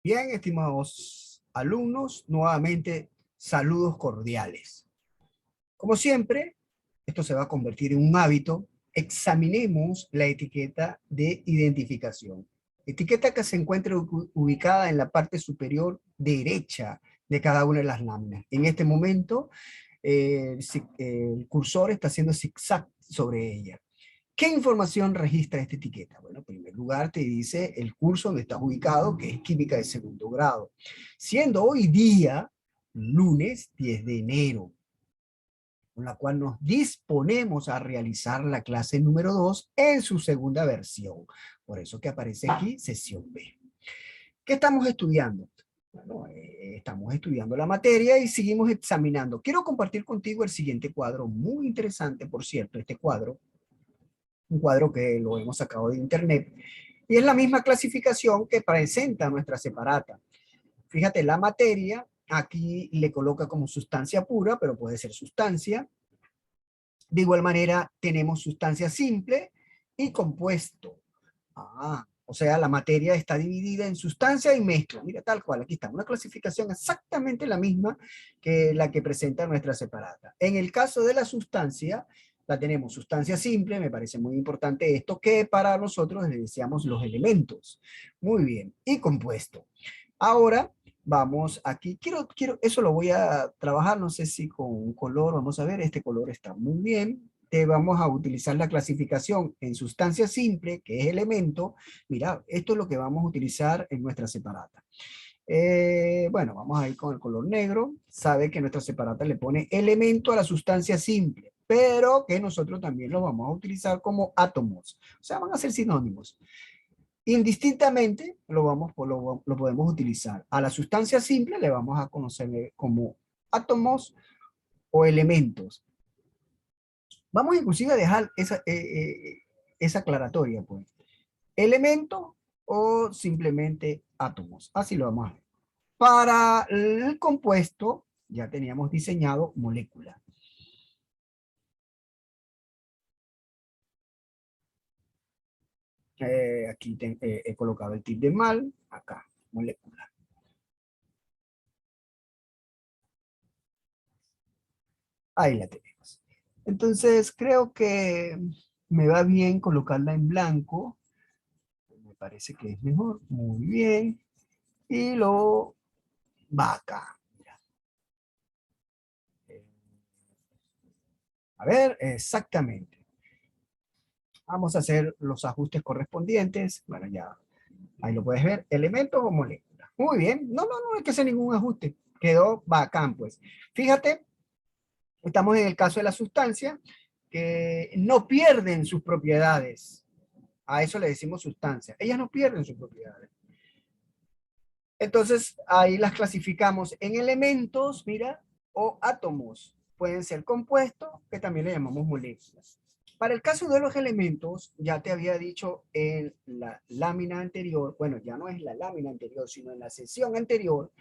Bien, estimados alumnos, nuevamente saludos cordiales. Como siempre, esto se va a convertir en un hábito. Examinemos la etiqueta de identificación. Etiqueta que se encuentra ubicada en la parte superior derecha de cada una de las láminas. En este momento, el cursor está haciendo zigzag sobre ella. ¿Qué información registra esta etiqueta? Bueno, en primer lugar te dice el curso donde estás ubicado, que es química de segundo grado. Siendo hoy día, lunes 10 de enero, con la cual nos disponemos a realizar la clase número 2 en su segunda versión. Por eso que aparece aquí, sesión B. ¿Qué estamos estudiando? Bueno, estamos estudiando la materia y seguimos examinando. Quiero compartir contigo el siguiente cuadro, muy interesante, por cierto, este cuadro, un cuadro que lo hemos sacado de internet, y es la misma clasificación que presenta nuestra separata. Fíjate, la materia aquí le coloca como sustancia pura, pero puede ser sustancia. De igual manera, tenemos sustancia simple y compuesto. O sea, la materia está dividida en sustancia y mezcla. Mira, tal cual, aquí está, una clasificación exactamente la misma que la que presenta nuestra separata. En el caso de la sustancia, la tenemos sustancia simple, me parece muy importante esto, que para nosotros le decíamos los elementos. Muy bien, y compuesto. Ahora vamos aquí, eso lo voy a trabajar, no sé si con un color, vamos a ver, este color está muy bien. Vamos a utilizar la clasificación en sustancia simple, que es elemento. Mira, esto es lo que vamos a utilizar en nuestra separata. Bueno, vamos a ir con el color negro. Sabe que nuestra separata le pone elemento a la sustancia simple, pero que nosotros también lo vamos a utilizar como átomos. O sea, van a ser sinónimos. Indistintamente lo podemos utilizar. A la sustancia simple le vamos a conocer como átomos o elementos. Vamos inclusive a dejar esa aclaratoria, pues. Elemento o simplemente átomos. Así lo vamos a ver. Para el compuesto ya teníamos diseñado molécula. Aquí he colocado el tip de mal, acá, molécula. Ahí la tenemos. Entonces creo que me va bien colocarla en blanco. Me parece que es mejor. Muy bien. Y lo va acá. A ver, exactamente. Vamos a hacer los ajustes correspondientes. Bueno, ya ahí lo puedes ver. Elementos o moléculas. Muy bien. No hay que hacer ningún ajuste. Quedó bacán, pues. Fíjate, estamos en el caso de la sustancia que no pierden sus propiedades. A eso le decimos sustancia. Ellas no pierden sus propiedades. Entonces, ahí las clasificamos en elementos, mira, o átomos. Pueden ser compuestos, que también le llamamos moléculas. Para el caso de los elementos, ya te había dicho en la lámina anterior, bueno, ya no es la lámina anterior, sino en la sesión anterior,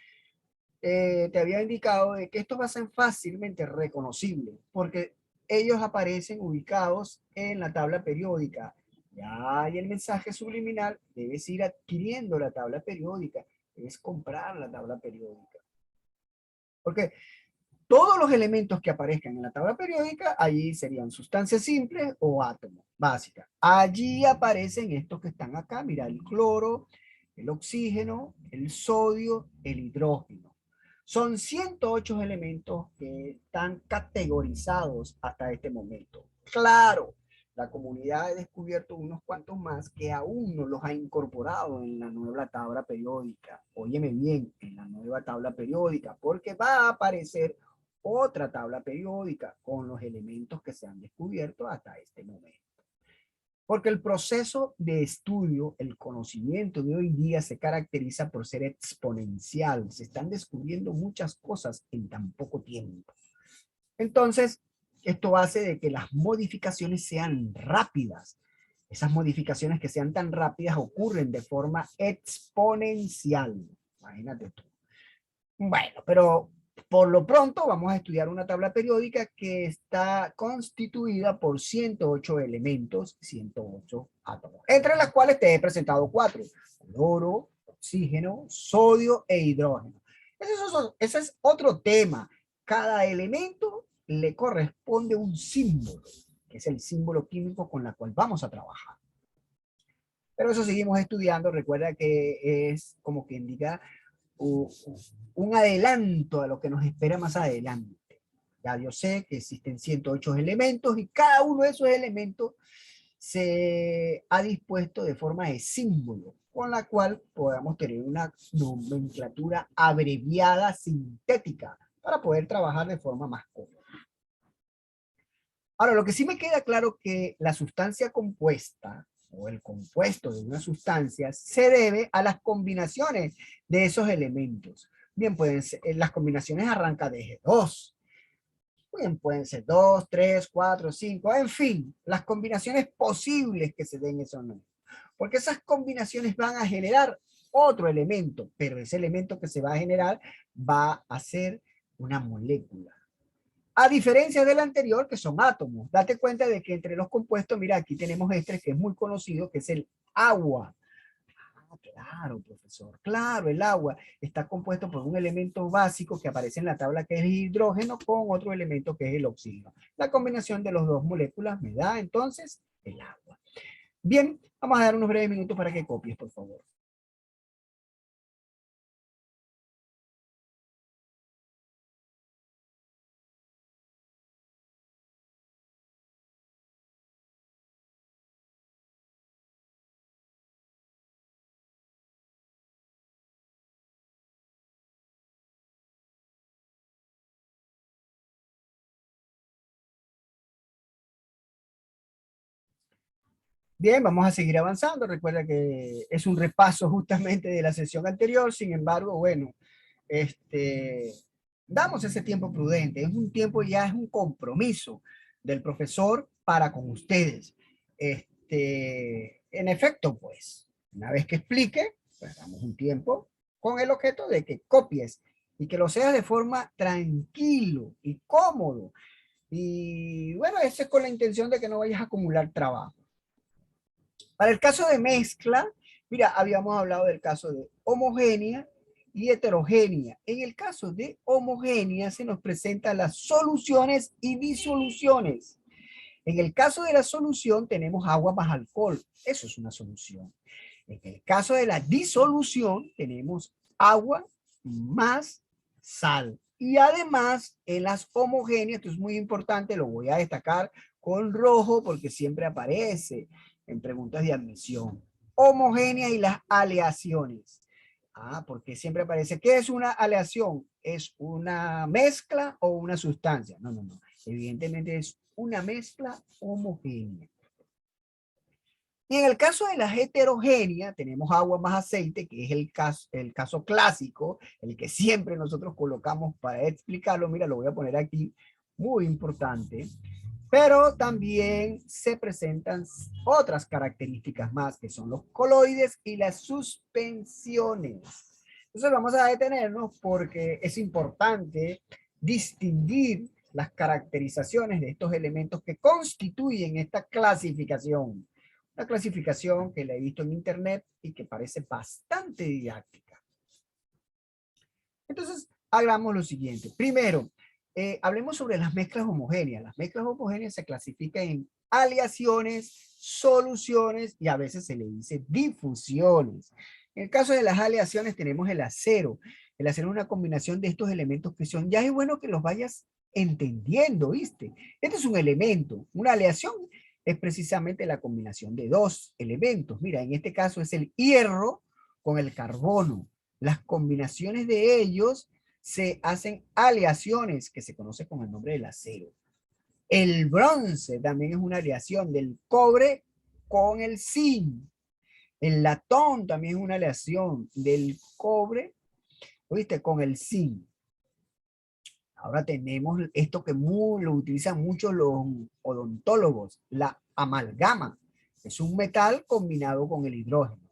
te había indicado de que estos va a ser fácilmente reconocibles, porque ellos aparecen ubicados en la tabla periódica. Ya hay el mensaje subliminal, debes ir adquiriendo la tabla periódica, debes comprar la tabla periódica. Porque todos los elementos que aparezcan en la tabla periódica, allí serían sustancias simples o átomos básicas. Allí aparecen estos que están acá, mira, el cloro, el oxígeno, el sodio, el hidrógeno. Son 108 elementos que están categorizados hasta este momento. Claro, la comunidad ha descubierto unos cuantos más que aún no los ha incorporado en la nueva tabla periódica. Óyeme bien, en la nueva tabla periódica, porque va a aparecer otra tabla periódica con los elementos que se han descubierto hasta este momento. Porque el proceso de estudio, el conocimiento de hoy día se caracteriza por ser exponencial. Se están descubriendo muchas cosas en tan poco tiempo. Entonces, esto hace de que las modificaciones sean rápidas. Esas modificaciones que sean tan rápidas ocurren de forma exponencial. Imagínate tú. Bueno, pero por lo pronto vamos a estudiar una tabla periódica que está constituida por 108 elementos, 108 átomos, entre las cuales te he presentado 4: cloro, oxígeno, sodio e hidrógeno. Ese es otro tema. Cada elemento le corresponde un símbolo, que es el símbolo químico con el cual vamos a trabajar. Pero eso seguimos estudiando. Recuerda que es como quien diga un adelanto a lo que nos espera más adelante. Ya yo sé que existen 108 elementos y cada uno de esos elementos se ha dispuesto de forma de símbolo, con la cual podamos tener una nomenclatura abreviada sintética para poder trabajar de forma más cómoda. Ahora, lo que sí me queda claro que la sustancia compuesta o el compuesto de una sustancia se debe a las combinaciones de esos elementos. Bien, pueden ser, las combinaciones arrancan desde 2. Bien, pueden ser 2, 3, 4, 5, en fin, las combinaciones posibles que se den esos números. Porque esas combinaciones van a generar otro elemento, pero ese elemento que se va a generar va a ser una molécula. A diferencia del anterior, que son átomos. Date cuenta de que entre los compuestos, mira, aquí tenemos este que es muy conocido, que es el agua. Ah, claro, profesor, claro, el agua está compuesto por un elemento básico que aparece en la tabla, que es el hidrógeno, con otro elemento que es el oxígeno. La combinación de las dos moléculas me da entonces el agua. Bien, vamos a dar unos breves minutos para que copies, por favor. Bien, vamos a seguir avanzando. Recuerda que es un repaso justamente de la sesión anterior. Sin embargo, bueno, este, damos ese tiempo prudente. Es un tiempo, ya es un compromiso del profesor para con ustedes. En efecto, pues, una vez que explique, pues damos un tiempo con el objeto de que copies y que lo seas de forma tranquilo y cómodo. Y bueno, eso es con la intención de que no vayas a acumular trabajo. Para el caso de mezcla, mira, habíamos hablado del caso de homogénea y heterogénea. En el caso de homogénea se nos presentan las soluciones y disoluciones. En el caso de la solución tenemos agua más alcohol. Eso es una solución. En el caso de la disolución tenemos agua más sal. Y además en las homogéneas, esto es muy importante, lo voy a destacar con rojo porque siempre aparece en preguntas de admisión. Homogénea y las aleaciones. Ah, porque siempre aparece. ¿Qué es una aleación? ¿Es una mezcla o una sustancia? No, no, no. Evidentemente es una mezcla homogénea. Y en el caso de la heterogénea, tenemos agua más aceite, que es el caso clásico, el que siempre nosotros colocamos para explicarlo. Mira, lo voy a poner aquí, muy importante. Pero también se presentan otras características más, que son los coloides y las suspensiones. Entonces vamos a detenernos porque es importante distinguir las caracterizaciones de estos elementos que constituyen esta clasificación. Una clasificación que la he visto en internet y que parece bastante didáctica. Entonces, hagamos lo siguiente. Primero, hablemos sobre las mezclas homogéneas. Las mezclas homogéneas se clasifican en aleaciones, soluciones y a veces se le dice difusiones. En el caso de las aleaciones tenemos el acero. El acero es una combinación de estos elementos que son, ya es bueno que los vayas entendiendo, ¿viste? Este es un elemento, una aleación es precisamente la combinación de dos elementos. Mira, en este caso es el hierro con el carbono. Las combinaciones de ellos se hacen aleaciones que se conoce con el nombre del acero. El bronce también es una aleación del cobre con el zinc. El latón también es una aleación del cobre, ¿oíste? Con el zinc. Ahora tenemos esto que lo utilizan mucho los odontólogos, la amalgama. Es un metal combinado con el hidrógeno.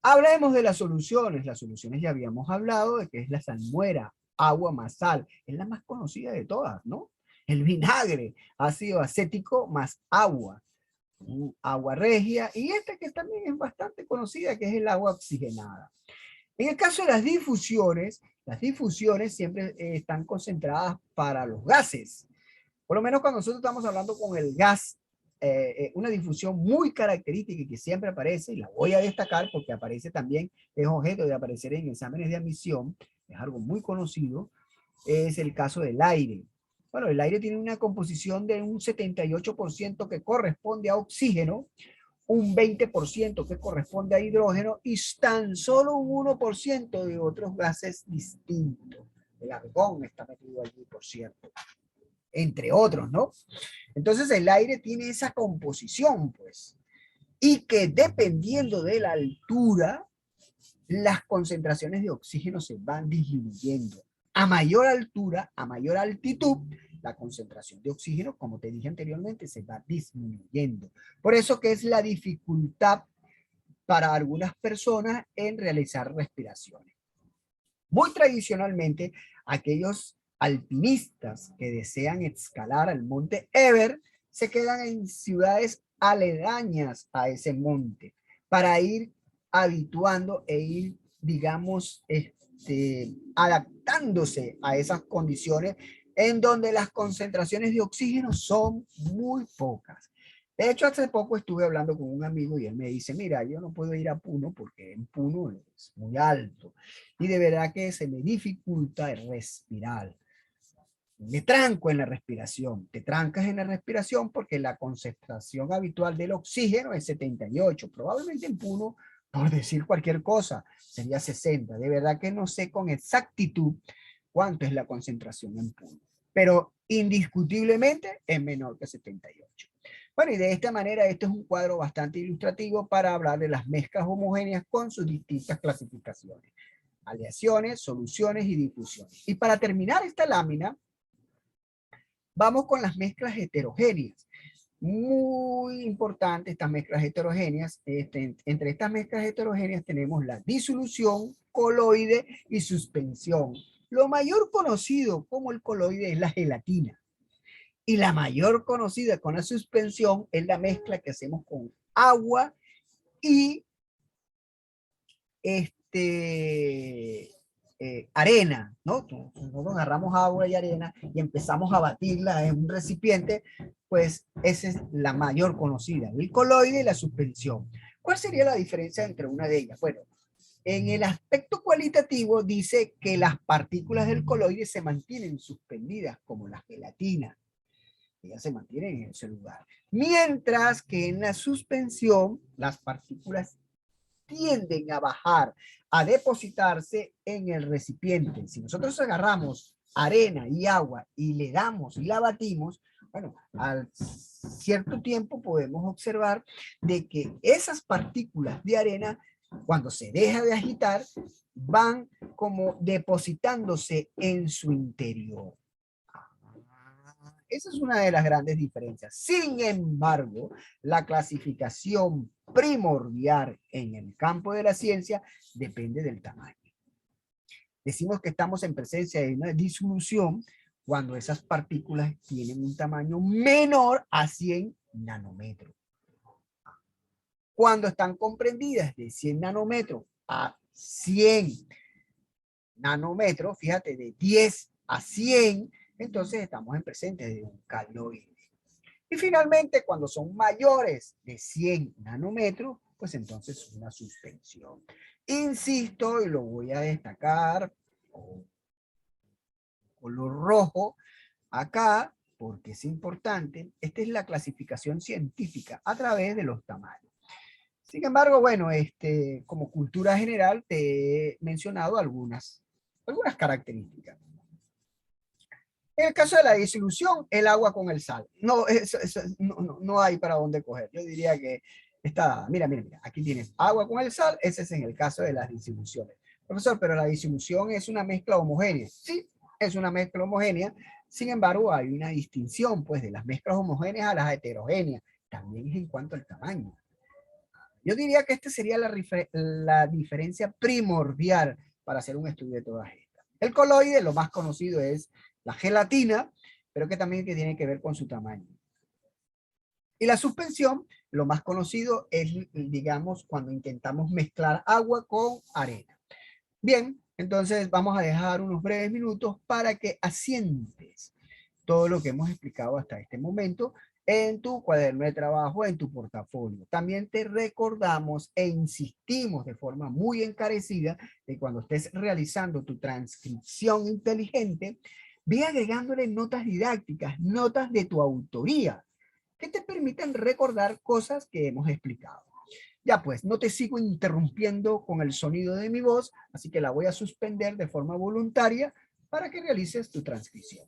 Hablemos de las soluciones. Las soluciones ya habíamos hablado de que es la salmuera, agua más sal. Es la más conocida de todas, ¿no? El vinagre, ácido acético más agua. Agua regia. Y esta que también es bastante conocida, que es el agua oxigenada. En el caso de las difusiones siempre están concentradas para los gases. Por lo menos cuando nosotros estamos hablando con el gas, una difusión muy característica y que siempre aparece, y la voy a destacar porque aparece también, es objeto de aparecer en exámenes de admisión, es algo muy conocido, es el caso del aire. Bueno, el aire tiene una composición de un 78% que corresponde a oxígeno, un 20% que corresponde a hidrógeno y tan solo un 1% de otros gases distintos. El argón está metido allí, por cierto, entre otros, ¿no? Entonces el aire tiene esa composición, pues, y que dependiendo de la altura, las concentraciones de oxígeno se van disminuyendo. A mayor altura, a mayor altitud, la concentración de oxígeno, como te dije anteriormente, se va disminuyendo. Por eso que es la dificultad para algunas personas en realizar respiraciones. Muy tradicionalmente, aquellos alpinistas que desean escalar al monte Everest se quedan en ciudades aledañas a ese monte para ir habituando e ir, digamos, adaptándose a esas condiciones en donde las concentraciones de oxígeno son muy pocas. De hecho, hace poco estuve hablando con un amigo y él me dice, mira, yo no puedo ir a Puno porque en Puno es muy alto y de verdad que se me dificulta el respirar. Me tranco en la respiración. Te trancas en la respiración porque la concentración habitual del oxígeno es 78. Probablemente en Puno, por decir cualquier cosa, sería 60. De verdad que no sé con exactitud cuánto es la concentración en Puno, pero indiscutiblemente es menor que 78. Bueno, y de esta manera, este es un cuadro bastante ilustrativo para hablar de las mezclas homogéneas con sus distintas clasificaciones, aleaciones, soluciones y difusiones. Y para terminar esta lámina, vamos con las mezclas heterogéneas. Muy importante estas mezclas heterogéneas. Entre estas mezclas heterogéneas tenemos la disolución, coloide y suspensión. Lo mayor conocido como el coloide es la gelatina. Y la mayor conocida con la suspensión es la mezcla que hacemos con agua y arena, ¿no? Nosotros agarramos agua y arena y empezamos a batirla en un recipiente, pues esa es la mayor conocida, el coloide y la suspensión. ¿Cuál sería la diferencia entre una de ellas? Bueno, en el aspecto cualitativo dice que las partículas del coloide se mantienen suspendidas como la gelatina. Ellas se mantienen en ese lugar. Mientras que en la suspensión, las partículas tienden a bajar, a depositarse en el recipiente. Si nosotros agarramos arena y agua y le damos y la batimos, bueno, al cierto tiempo podemos observar de que esas partículas de arena, cuando se deja de agitar, van como depositándose en su interior. Esa es una de las grandes diferencias. Sin embargo, la clasificación primordial en el campo de la ciencia depende del tamaño. Decimos que estamos en presencia de una disolución cuando esas partículas tienen un tamaño menor a 100 nanómetros. Cuando están comprendidas de 100 nanómetros a 100 nanómetros, fíjate, de 10 a 100, entonces estamos en presencia de un caloide. Y finalmente, cuando son mayores de 100 nanómetros, pues entonces una suspensión. Insisto, y lo voy a destacar con color rojo acá, porque es importante, esta es la clasificación científica a través de los tamaños. Sin embargo, bueno, como cultura general te he mencionado algunas características. En el caso de la disolución, el agua con el sal. No, no hay para dónde coger. Yo diría que está, mira, aquí tienes agua con el sal, ese es en el caso de las disoluciones. Profesor, pero la disolución es una mezcla homogénea. Sí, es una mezcla homogénea. Sin embargo, hay una distinción, pues, de las mezclas homogéneas a las heterogéneas. También es en cuanto al tamaño. Yo diría que esta sería la diferencia primordial para hacer un estudio de todas estas. El coloide, lo más conocido es la gelatina, pero que también tiene que ver con su tamaño. Y la suspensión, lo más conocido es, digamos, cuando intentamos mezclar agua con arena. Bien, entonces vamos a dejar unos breves minutos para que asientes todo lo que hemos explicado hasta este momento en tu cuaderno de trabajo, en tu portafolio. También te recordamos e insistimos de forma muy encarecida que cuando estés realizando tu transcripción inteligente, ve agregándole notas didácticas, notas de tu autoría, que te permiten recordar cosas que hemos explicado. Ya pues, no te sigo interrumpiendo con el sonido de mi voz, así que la voy a suspender de forma voluntaria para que realices tu transcripción.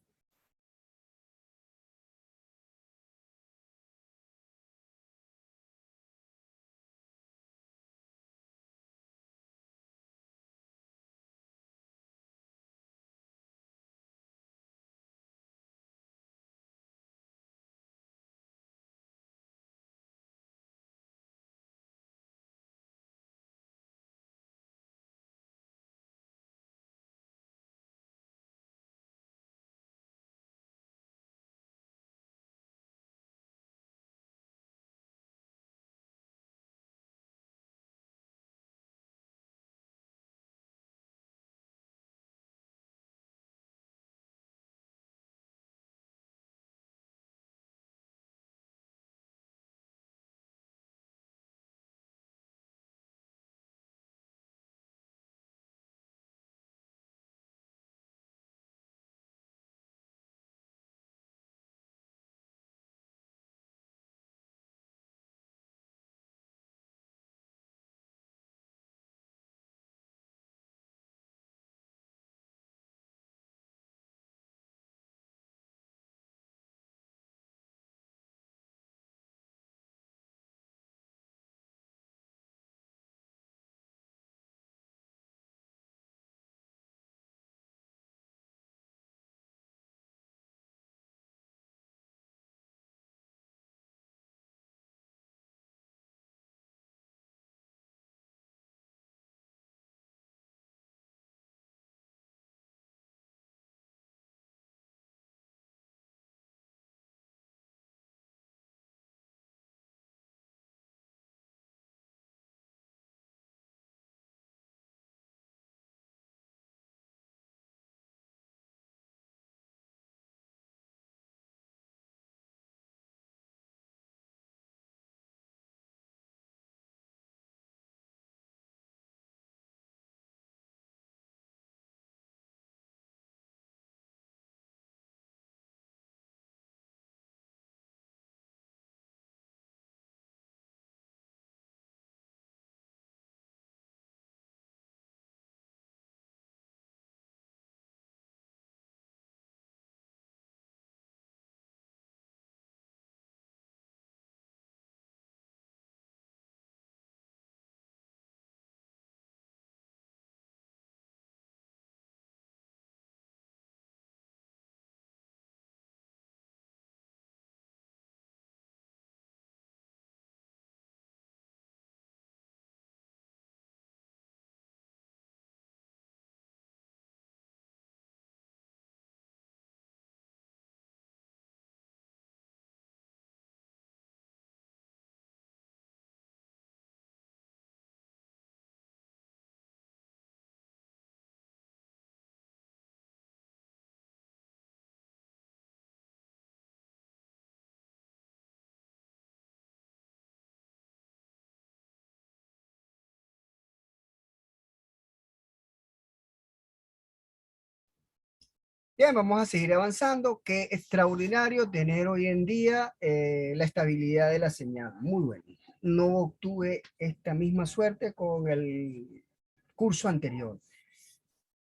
Bien, vamos a seguir avanzando. Qué extraordinario tener hoy en día la estabilidad de la señal. Muy bueno. No obtuve esta misma suerte con el curso anterior.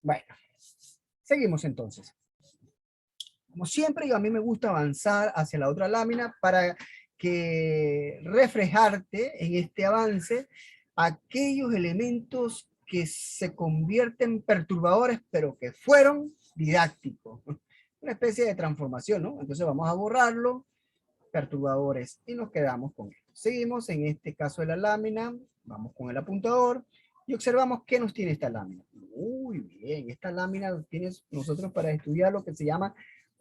Bueno, seguimos entonces. Como siempre, a mí me gusta avanzar hacia la otra lámina para que reflejarte en este avance aquellos elementos que se convierten perturbadores, pero que fueron didácticos. Una especie de transformación, ¿no? Entonces vamos a borrarlo, perturbadores, y nos quedamos con esto. Seguimos en este caso de la lámina, vamos con el apuntador y observamos qué nos tiene esta lámina. Muy bien, esta lámina tiene nosotros para estudiar lo que se llama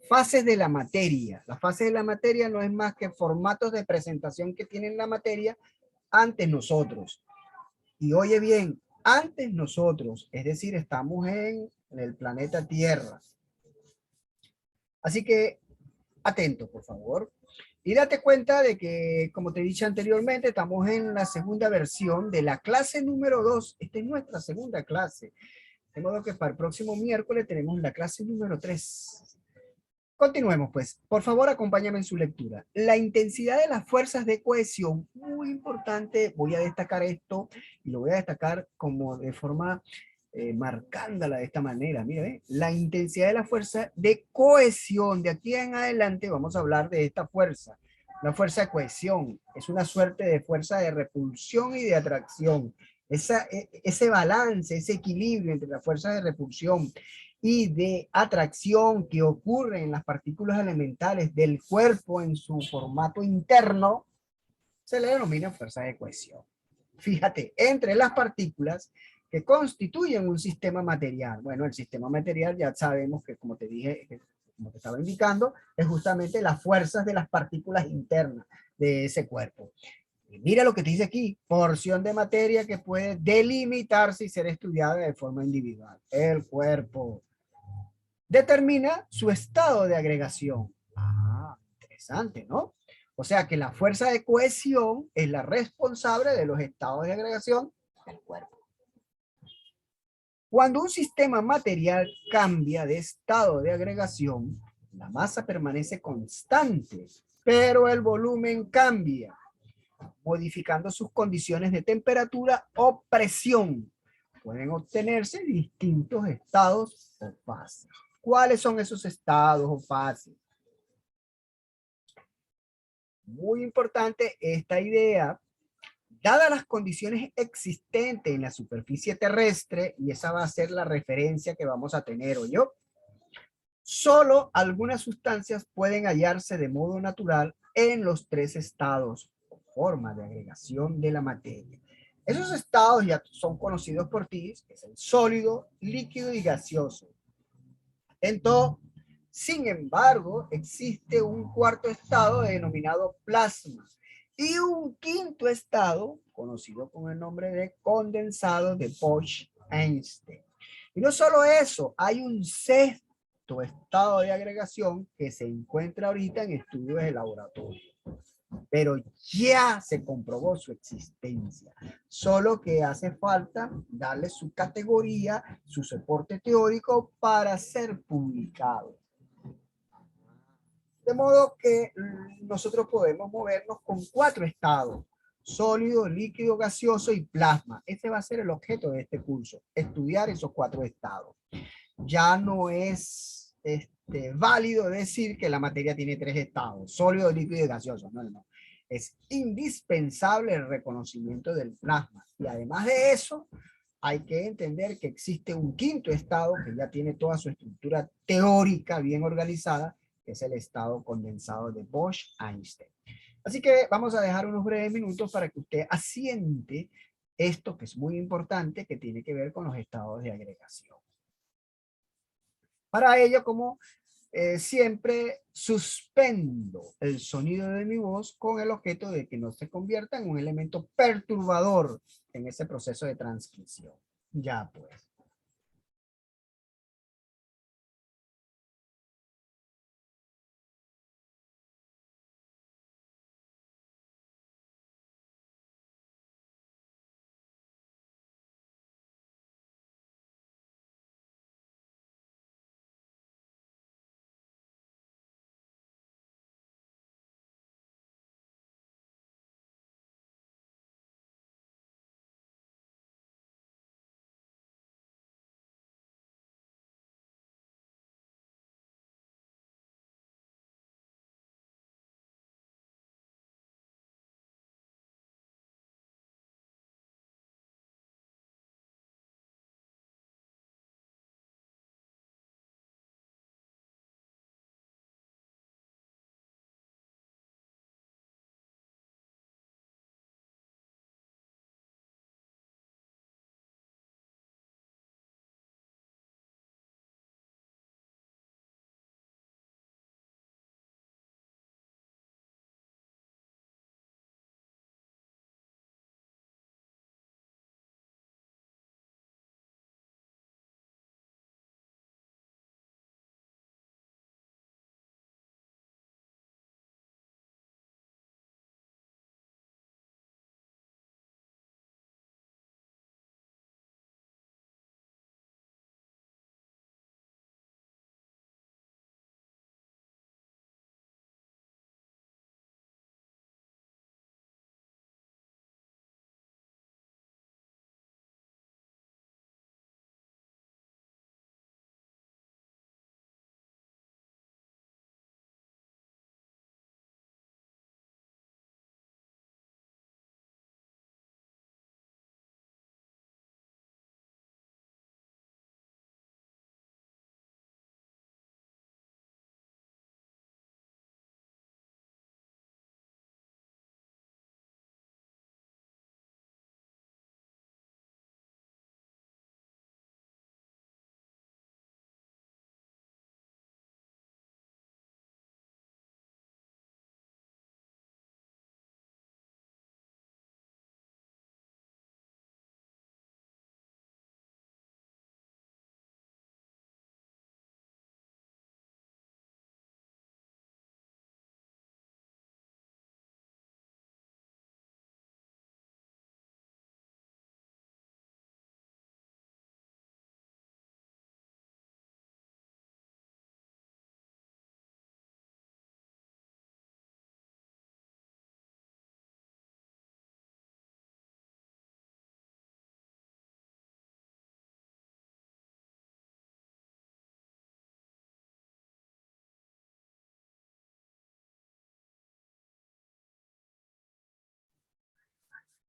fases de la materia. Las fases de la materia no es más que formatos de presentación que tiene la materia ante nosotros. Y oye bien, antes nosotros, es decir, estamos en el planeta Tierra. Así que atento, por favor. Y date cuenta de que, como te he dicho anteriormente, estamos en la segunda versión de la clase número 2. Esta es nuestra segunda clase. De modo que para el próximo miércoles tenemos la clase número 3. Continuemos, pues. Por favor, acompáñame en su lectura. La intensidad de las fuerzas de cohesión, muy importante. Voy a destacar esto y lo voy a destacar como de forma marcándola de esta manera. Mira, la intensidad de la fuerza de cohesión. De aquí en adelante vamos a hablar de esta fuerza. La fuerza de cohesión es una suerte de fuerza de repulsión y de atracción. Ese balance, ese equilibrio entre la fuerza de repulsión y de atracción que ocurre en las partículas elementales del cuerpo en su formato interno, se le denomina fuerza de cohesión. Fíjate, entre las partículas que constituyen un sistema material. Bueno, el sistema material ya sabemos que, como te dije, como te estaba indicando, es justamente las fuerzas de las partículas internas de ese cuerpo. Y mira lo que te dice aquí, porción de materia que puede delimitarse y ser estudiada de forma individual. El cuerpo determina su estado de agregación. Ah, interesante, ¿no? O sea que la fuerza de cohesión es la responsable de los estados de agregación del cuerpo. Cuando un sistema material cambia de estado de agregación, la masa permanece constante, pero el volumen cambia, modificando sus condiciones de temperatura o presión. Pueden obtenerse distintos estados o fases. ¿Cuáles son esos estados o fases? Muy importante esta idea, dadas las condiciones existentes en la superficie terrestre, y esa va a ser la referencia que vamos a tener hoy. Solo algunas sustancias pueden hallarse de modo natural en los tres estados o forma de agregación de la materia. Esos estados ya son conocidos por ti, que es el sólido, líquido y gaseoso. Entonces, sin embargo, existe un cuarto estado denominado plasma y un quinto estado conocido con el nombre de condensado de Bosch-Einstein. Y no solo eso, hay un sexto estado de agregación que se encuentra ahorita en estudios de laboratorio, pero ya se comprobó su existencia, solo que hace falta darle su categoría, su soporte teórico para ser publicado. De modo que nosotros podemos movernos con cuatro estados: sólido, líquido, gaseoso y plasma. Ese va a ser el objeto de este curso, estudiar esos cuatro estados. Ya no es válido decir que la materia tiene tres estados: sólido, líquido y gaseoso. No, no. Es indispensable el reconocimiento del plasma. Y además de eso, hay que entender que existe un quinto estado que ya tiene toda su estructura teórica bien organizada, que es el estado condensado de Bosch-Einstein. Así que vamos a dejar unos breves minutos para que usted asiente esto que es muy importante, que tiene que ver con los estados de agregación. Para ello, como siempre, suspendo el sonido de mi voz con el objeto de que no se convierta en un elemento perturbador en ese proceso de transcripción. Ya pues.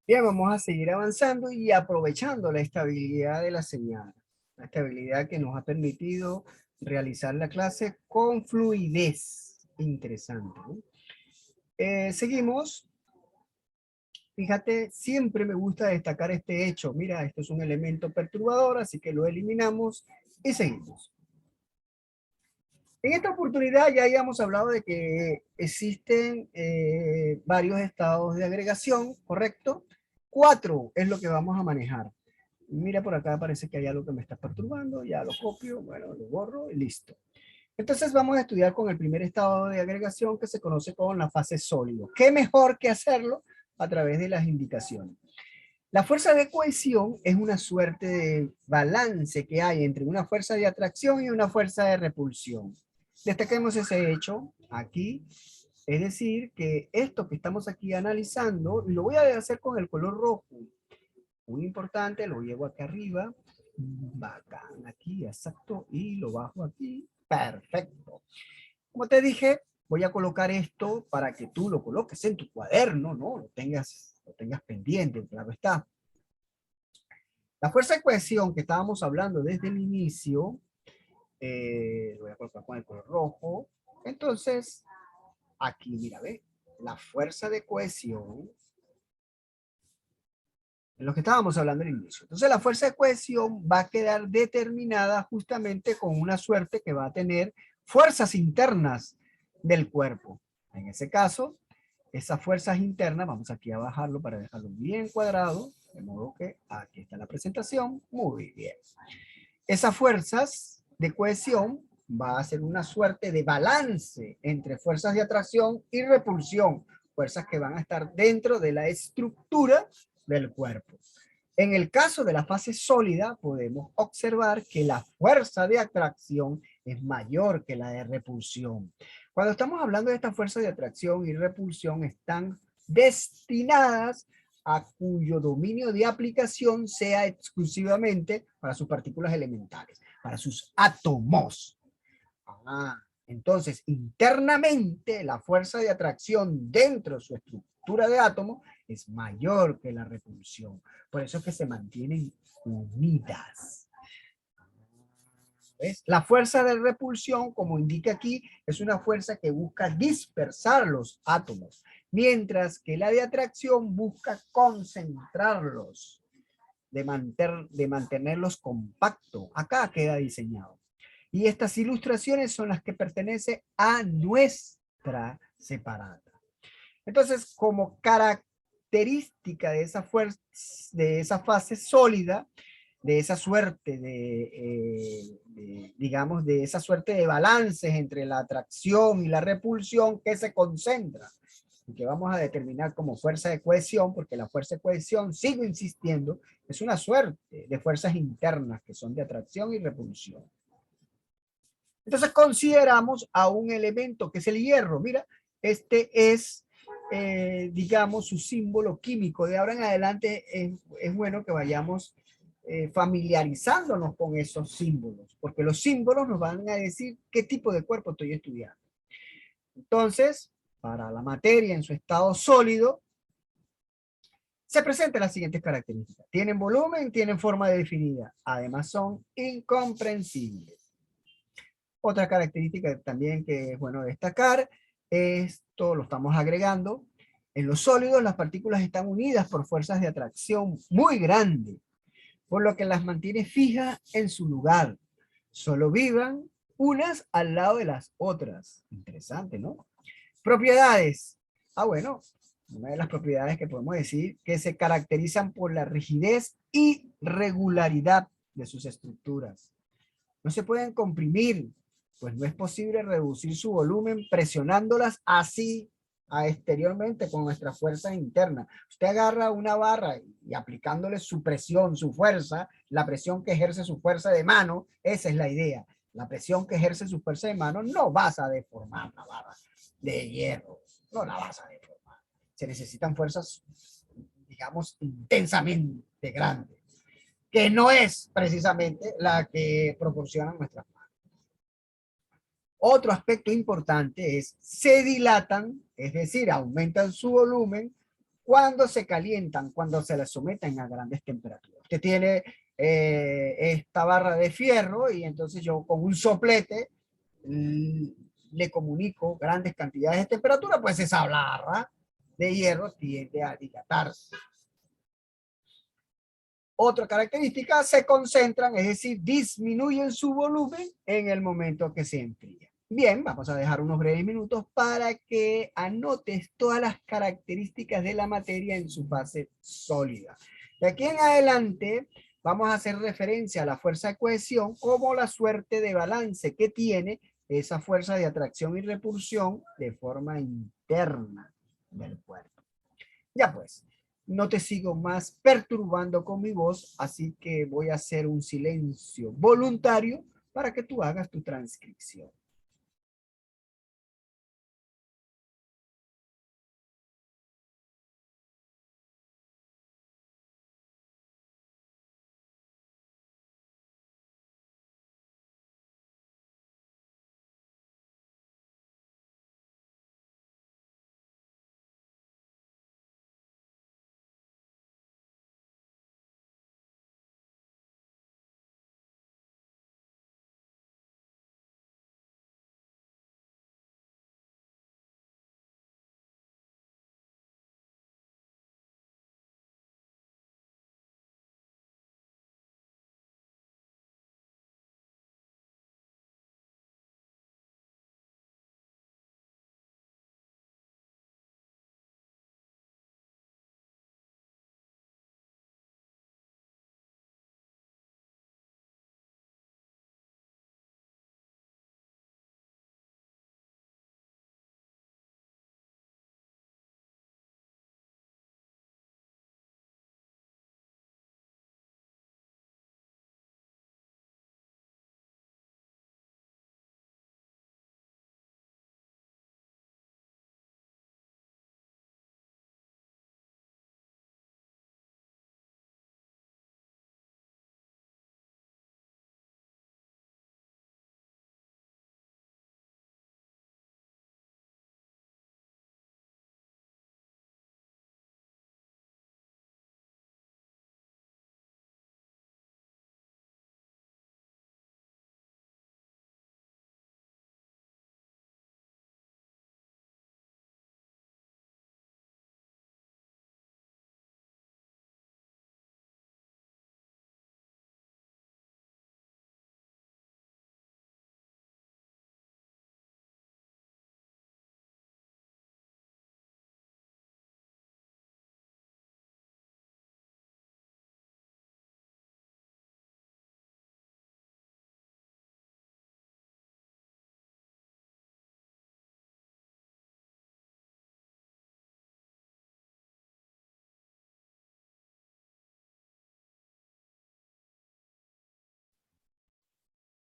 Bien, vamos a seguir avanzando y aprovechando la estabilidad de la señal. La estabilidad que nos ha permitido realizar la clase con fluidez. Interesante, ¿no? Seguimos. Fíjate, siempre me gusta destacar este hecho. Mira, esto es un elemento perturbador, así que lo eliminamos y seguimos. En esta oportunidad ya habíamos hablado de que existen varios estados de agregación, ¿correcto? 4 es lo que vamos a manejar. Mira, por acá parece que hay algo que me está perturbando, ya lo copio, bueno, lo borro y listo. Entonces vamos a estudiar con el primer estado de agregación que se conoce como la fase sólido. ¿Qué mejor que hacerlo a través de las indicaciones? La fuerza de cohesión es una suerte de balance que hay entre una fuerza de atracción y una fuerza de repulsión. Destaquemos ese hecho aquí, es decir, que esto que estamos aquí analizando, y lo voy a hacer con el color rojo, muy importante, lo llevo acá arriba, bacán, aquí, exacto, y lo bajo aquí, perfecto. Como te dije, voy a colocar esto para que tú lo coloques en tu cuaderno, ¿no? Lo tengas pendiente, claro está. La fuerza de cohesión que estábamos hablando desde el inicio, lo voy a colocar con el color rojo. Entonces, aquí, mira, ve, la fuerza de cohesión, en lo que estábamos hablando al inicio. Entonces, la fuerza de cohesión va a quedar determinada justamente con una suerte que va a tener fuerzas internas del cuerpo. En ese caso, esas fuerzas internas, vamos aquí a bajarlo para dejarlo bien cuadrado, de modo que aquí está la presentación. Muy bien. Esas fuerzas de cohesión va a ser una suerte de balance entre fuerzas de atracción y repulsión, fuerzas que van a estar dentro de la estructura del cuerpo. En el caso de la fase sólida, podemos observar que la fuerza de atracción es mayor que la de repulsión. Cuando estamos hablando de esta fuerza de atracción y repulsión, están destinadas a cuyo dominio de aplicación sea exclusivamente para sus partículas elementales, para sus átomos. Entonces, internamente, la fuerza de atracción dentro de su estructura de átomo es mayor que la repulsión. Por eso es que se mantienen unidas. ¿Ves? La fuerza de repulsión, como indica aquí, es una fuerza que busca dispersar los átomos, mientras que la de atracción busca concentrarlos, de mantenerlos compactos. Acá queda diseñado. Y estas ilustraciones son las que pertenecen a nuestra separata. Entonces, como característica de esa fuerza, de esa fase sólida, de esa suerte digamos, de esa suerte de balances entre la atracción y la repulsión que se concentra y que vamos a determinar como fuerza de cohesión, porque la fuerza de cohesión, sigo insistiendo, es una suerte de fuerzas internas que son de atracción y repulsión. Entonces consideramos a un elemento que es el hierro. Mira, este es, digamos, su símbolo químico. De ahora en adelante es bueno que vayamos familiarizándonos con esos símbolos, porque los símbolos nos van a decir qué tipo de cuerpo estoy estudiando. Entonces, para la materia en su estado sólido, se presentan las siguientes características. Tienen volumen, tienen forma definida. Además, son incomprensibles. Otra característica también que es bueno destacar, esto lo estamos agregando, en los sólidos las partículas están unidas por fuerzas de atracción muy grandes, por lo que las mantiene fijas en su lugar. Solo vibran unas al lado de las otras. Interesante, ¿no? Propiedades. Bueno, una de las propiedades que podemos decir que se caracterizan por la rigidez y regularidad de sus estructuras. No se pueden comprimir, pues no es posible reducir su volumen presionándolas así exteriormente con nuestra fuerza interna. Usted agarra una barra y aplicándole su presión, su fuerza, la presión que ejerce su fuerza de mano, esa es la idea. La presión que ejerce su fuerza de mano, no vas a deformar la barra de hierro, no la vas a deformar. Se necesitan fuerzas, digamos, intensamente grandes, que no es precisamente la que proporcionan nuestras manos. Otro aspecto importante es, se dilatan, es decir, aumentan su volumen cuando se calientan, cuando se las someten a grandes temperaturas. Usted tiene esta barra de fierro y entonces yo con un soplete le comunico grandes cantidades de temperatura, pues esa barra de hierro tiende a dilatarse. Otra característica, se concentran, es decir, disminuyen su volumen en el momento que se enfrían. Bien, vamos a dejar unos breves minutos para que anotes todas las características de la materia en su fase sólida. De aquí en adelante vamos a hacer referencia a la fuerza de cohesión como la suerte de balance que tiene esa fuerza de atracción y repulsión de forma interna del cuerpo. Ya pues, no te sigo más perturbando con mi voz, así que voy a hacer un silencio voluntario para que tú hagas tu transcripción.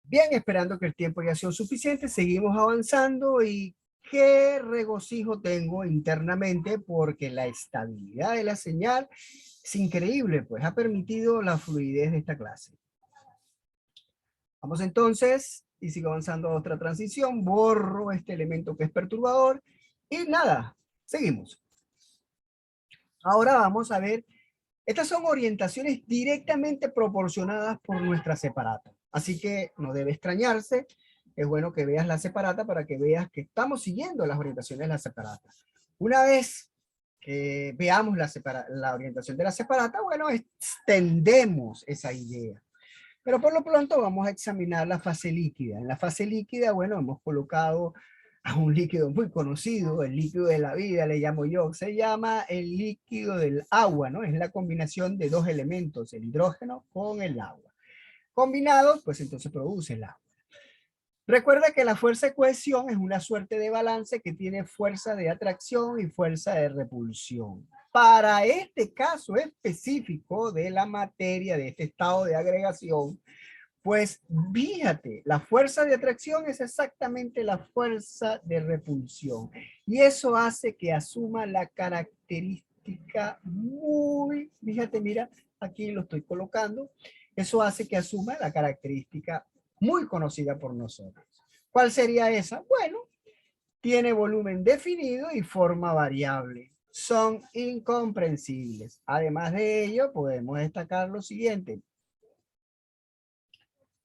Bien, esperando que el tiempo haya sido suficiente, seguimos avanzando y qué regocijo tengo internamente porque la estabilidad de la señal es increíble, pues ha permitido la fluidez de esta clase. Vamos entonces, y sigo avanzando a otra transición, borro este elemento que es perturbador y nada, seguimos. Ahora vamos a ver, estas son orientaciones directamente proporcionadas por nuestra separata. Así que no debe extrañarse, es bueno que veas la separata para que veas que estamos siguiendo las orientaciones de la separata. Una vez que veamos la orientación de la separata, bueno, extendemos esa idea. Pero por lo pronto vamos a examinar la fase líquida. En la fase líquida, bueno, hemos colocado a un líquido muy conocido, el líquido de la vida, le llamo yo. Se llama el líquido del agua, ¿no? Es la combinación de dos elementos, el hidrógeno con el agua. Combinados, pues entonces produce el agua. Recuerda que la fuerza de cohesión es una suerte de balance que tiene fuerza de atracción y fuerza de repulsión. Para este caso específico de la materia, de este estado de agregación, pues fíjate, la fuerza de atracción es exactamente la fuerza de repulsión. Y eso hace que asuma la característica muy, fíjate, mira, aquí lo estoy colocando. Eso hace que asuma la característica muy conocida por nosotros. ¿Cuál sería esa? Bueno, tiene volumen definido y forma variable. son incomprensibles. Además de ello, podemos destacar lo siguiente.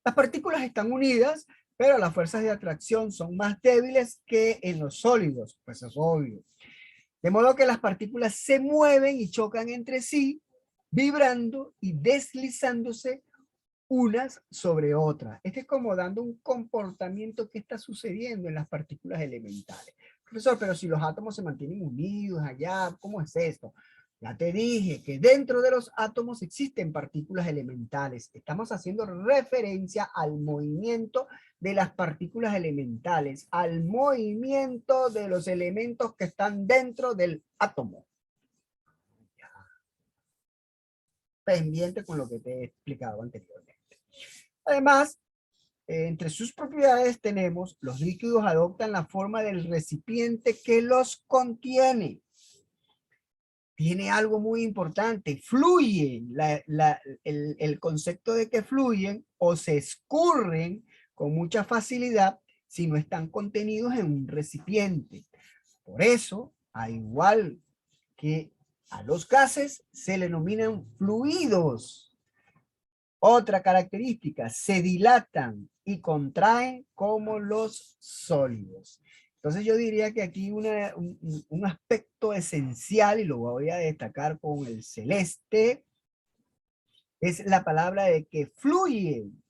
Las partículas están unidas, pero las fuerzas de atracción son más débiles que en los sólidos, pues es obvio. De modo que las partículas se mueven y chocan entre sí, vibrando y deslizándose unas sobre otras. Este es como dando un comportamiento que está sucediendo en las partículas elementales. Profesor, pero si los átomos se mantienen unidos allá, ¿cómo es esto? Ya te dije que dentro de los átomos existen partículas elementales. Estamos haciendo referencia al movimiento de las partículas elementales, al movimiento de los elementos que están dentro del átomo. Pendiente con lo que te he explicado anteriormente. Además, entre sus propiedades tenemos, los líquidos adoptan la forma del recipiente que los contiene. Tiene algo muy importante, fluyen, el concepto de que fluyen o se escurren con mucha facilidad si no están contenidos en un recipiente. Por eso, al igual que a los gases, se le denominan fluidos. Otra característica, se dilatan y contraen como los sólidos. Entonces yo diría que aquí un aspecto esencial, y lo voy a destacar con el celeste, es la palabra de que fluyen,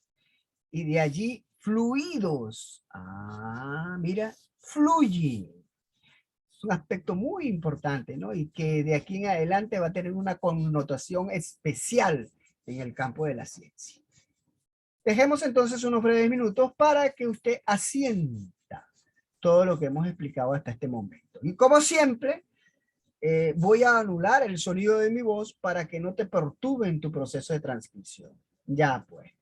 y de allí fluidos. Ah, mira, fluye. Es un aspecto muy importante, ¿no? Y que de aquí en adelante va a tener una connotación especial en el campo de la ciencia. Dejemos entonces unos breves minutos para que usted asienta todo lo que hemos explicado hasta este momento. Y como siempre, voy a anular el sonido de mi voz para que no te perturbe en tu proceso de transcripción. Ya pues.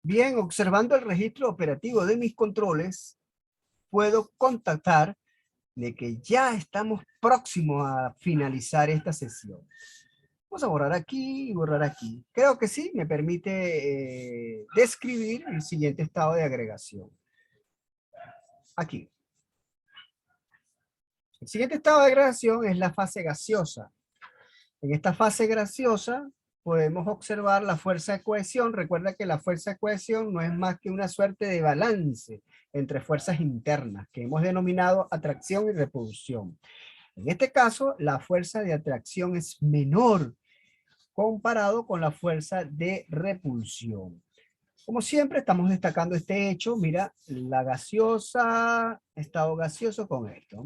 Bien, observando el registro operativo de mis controles, puedo constatar de que ya estamos próximos a finalizar esta sesión. Vamos a borrar aquí y borrar aquí. Creo que sí, me permite describir el siguiente estado de agregación. Aquí. El siguiente estado de agregación es la fase gaseosa. En esta fase gaseosa podemos observar la fuerza de cohesión. Recuerda que la fuerza de cohesión no es más que una suerte de balance entre fuerzas internas que hemos denominado atracción y repulsión. En este caso, la fuerza de atracción es menor comparado con la fuerza de repulsión. Como siempre, estamos destacando este hecho. Mira, la gaseosa, estado gaseoso con esto.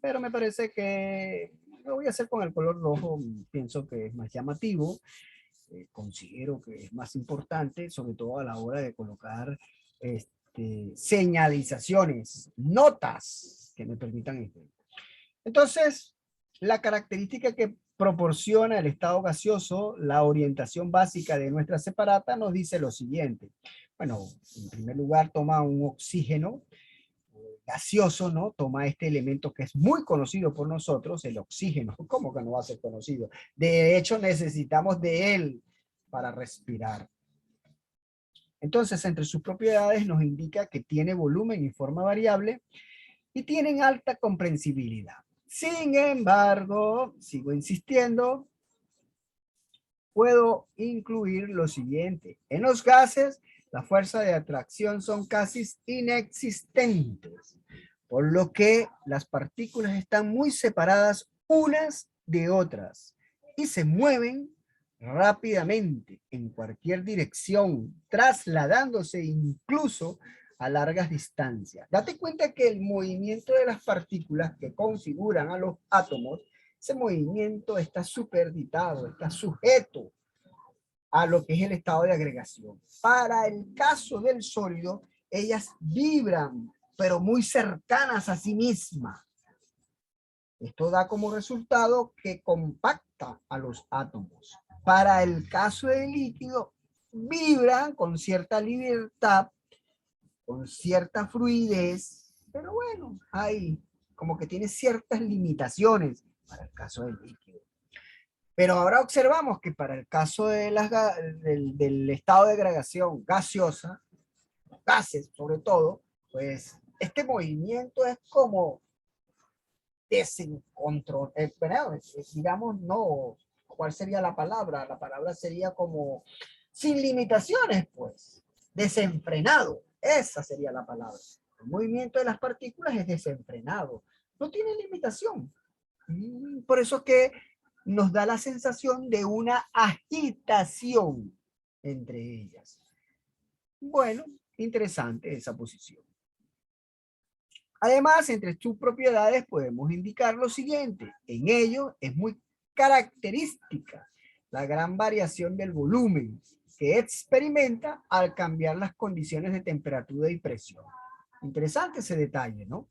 Pero me parece que lo voy a hacer con el color rojo. Pienso que es más llamativo. Considero que es más importante, sobre todo a la hora de colocar señalizaciones, notas que me permitan entender. Entonces, la característica que proporciona el estado gaseoso, la orientación básica de nuestra separata, nos dice lo siguiente. Bueno, en primer lugar toma un oxígeno, gaseoso, ¿no? Toma este elemento que es muy conocido por nosotros, el oxígeno. ¿Cómo que no va a ser conocido? De hecho, necesitamos de él para respirar. Entonces, entre sus propiedades nos indica que tiene volumen y forma variable y tienen alta comprensibilidad. Sin embargo, sigo insistiendo, puedo incluir lo siguiente. En los gases, la fuerza de atracción son casi inexistentes, por lo que las partículas están muy separadas unas de otras y se mueven rápidamente en cualquier dirección, trasladándose incluso a largas distancias. Date cuenta que el movimiento de las partículas que configuran a los átomos, ese movimiento está superditado, está sujeto a lo que es el estado de agregación. Para el caso del sólido, ellas vibran, pero muy cercanas a sí mismas. Esto da como resultado que compacta a los átomos. Para el caso del líquido, vibran con cierta libertad, con cierta fluidez, pero bueno, hay como que tiene ciertas limitaciones para el caso del líquido. Pero ahora observamos que para el caso de del estado de agregación gaseosa, gases sobre todo, pues este movimiento es como desencontrol, digamos, no, ¿cuál sería la palabra? La palabra sería como sin limitaciones, pues, desenfrenado, esa sería la palabra. El movimiento de las partículas es desenfrenado, no tiene limitación. Por eso es que nos da la sensación de una agitación entre ellas. Bueno, interesante esa posición. Además, entre sus propiedades podemos indicar lo siguiente. En ello es muy característica la gran variación del volumen que experimenta al cambiar las condiciones de temperatura y presión. Interesante ese detalle, ¿no?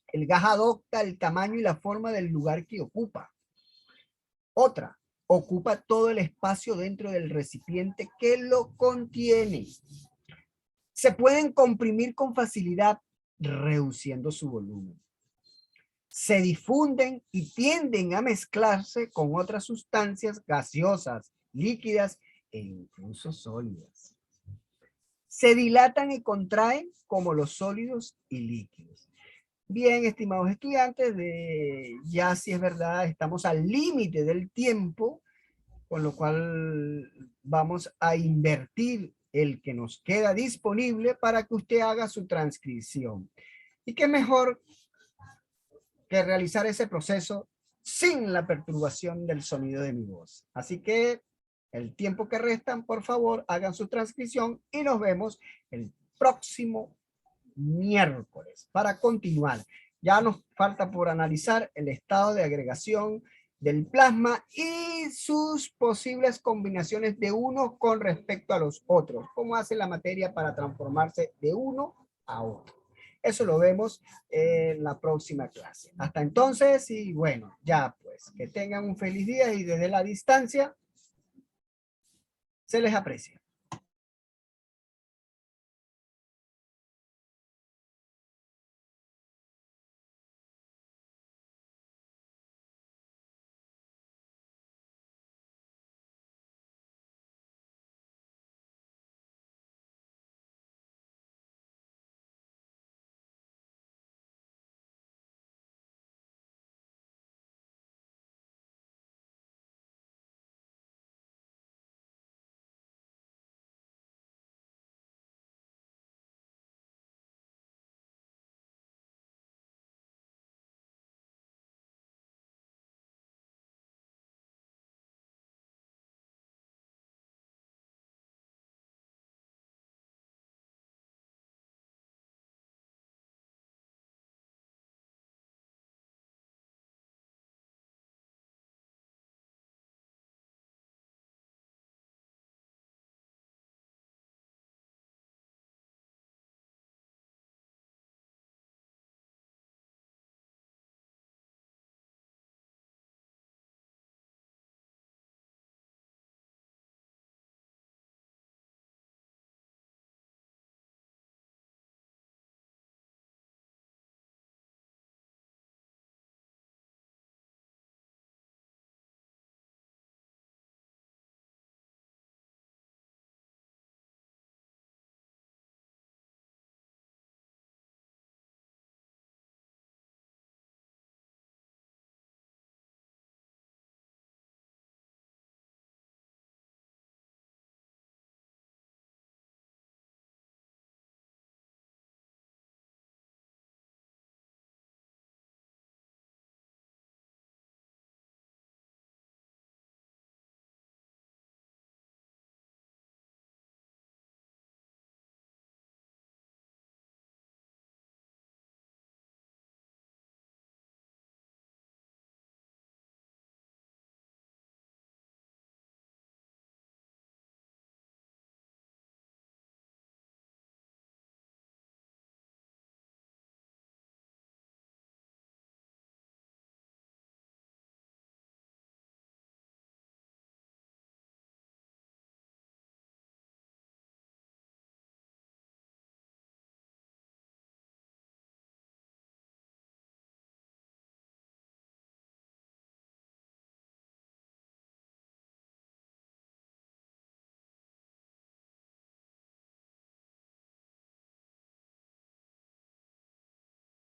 El gas adopta el tamaño y la forma del lugar que ocupa. Otra, ocupa todo el espacio dentro del recipiente que lo contiene. Se pueden comprimir con facilidad, reduciendo su volumen. Se difunden y tienden a mezclarse con otras sustancias gaseosas, líquidas e incluso sólidas. Se dilatan y contraen como los sólidos y líquidos. Bien, estimados estudiantes, ya si es verdad, estamos al límite del tiempo, con lo cual vamos a invertir el que nos queda disponible para que usted haga su transcripción. Y qué mejor que realizar ese proceso sin la perturbación del sonido de mi voz. Así que el tiempo que restan, por favor, hagan su transcripción y nos vemos el próximo miércoles para continuar. Ya nos falta por analizar el estado de agregación del plasma y sus posibles combinaciones de uno con respecto a los otros. Cómo hace la materia para transformarse de uno a otro. Eso lo vemos en la próxima clase. Hasta entonces, y bueno, ya pues, que tengan un feliz día y desde la distancia se les aprecia.